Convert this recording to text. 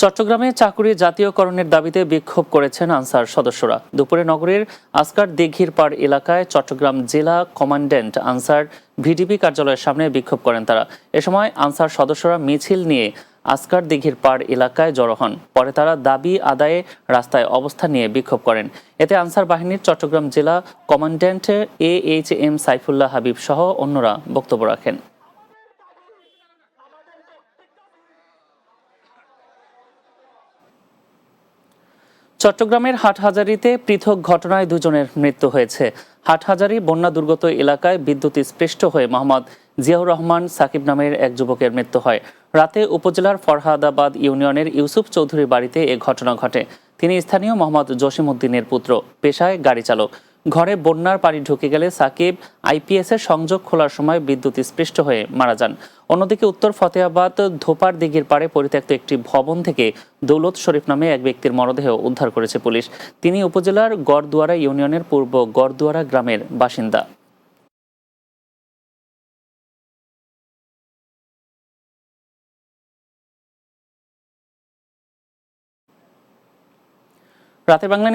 চট্টগ্রামে চাকুরি জাতীয়করণের দাবিতে বিক্ষোভ করেছেন আনসার সদস্যরা। দুপুরে নগরীর আসকার দিঘির পাড় এলাকায় চট্টগ্রাম জেলা কমান্ড্যান্ট আনসার ভিডিপি কার্যালয়ের সামনে বিক্ষোভ করেন তারা। এ সময় আনসার সদস্যরা মিছিল নিয়ে আসকার দিঘির পাড় এলাকায় জড়ো হন। পরে তারা দাবি আদায়ে রাস্তায় অবস্থান নিয়ে বিক্ষোভ করেন। এতে আনসার বাহিনীর চট্টগ্রাম জেলা কমান্ড্যান্ট AHM সাইফুল্লাহ হাবিব সহ অন্যরা বক্তব্য রাখেন। চট্টগ্রামের হাটহাজারীতে পৃথক ঘটনায় দুজনের মৃত্যু হয়েছে। হাটহাজারী বন্যা দুর্গত এলাকায় বিদ্যুৎ স্পৃষ্ট হয়ে মোহাম্মদ জিয়াউর রহমান সাকিব নামের এক যুবকের মৃত্যু হয়। রাতে উপজেলার ফরহাদাবাদ ইউনিয়নের ইউসুফ চৌধুরীর বাড়িতে এ ঘটনা ঘটে। তিনি স্থানীয় মোহাম্মদ জসিম উদ্দিনের পুত্র, পেশায় গাড়ি চালক। ঘরে বন্যার পানি ঢুকে গেলে সাকিব IPS এর সংযোগ খোলার সময় বিদ্যুৎ স্পৃষ্ট হয়ে মারা যান। অন্যদিকে উত্তর ফতেহাবাদ ধোপার দিঘির পাড়ে পরিত্যক্ত একটি ভবন থেকে দৌলত শরীফ নামে এক ব্যক্তির মরদেহ উদ্ধার করেছে পুলিশ। তিনি উপজেলার গড়দুয়ারা ইউনিয়নের পূর্ব গড়দুয়ারা গ্রামের বাসিন্দা। রাতে বাংলা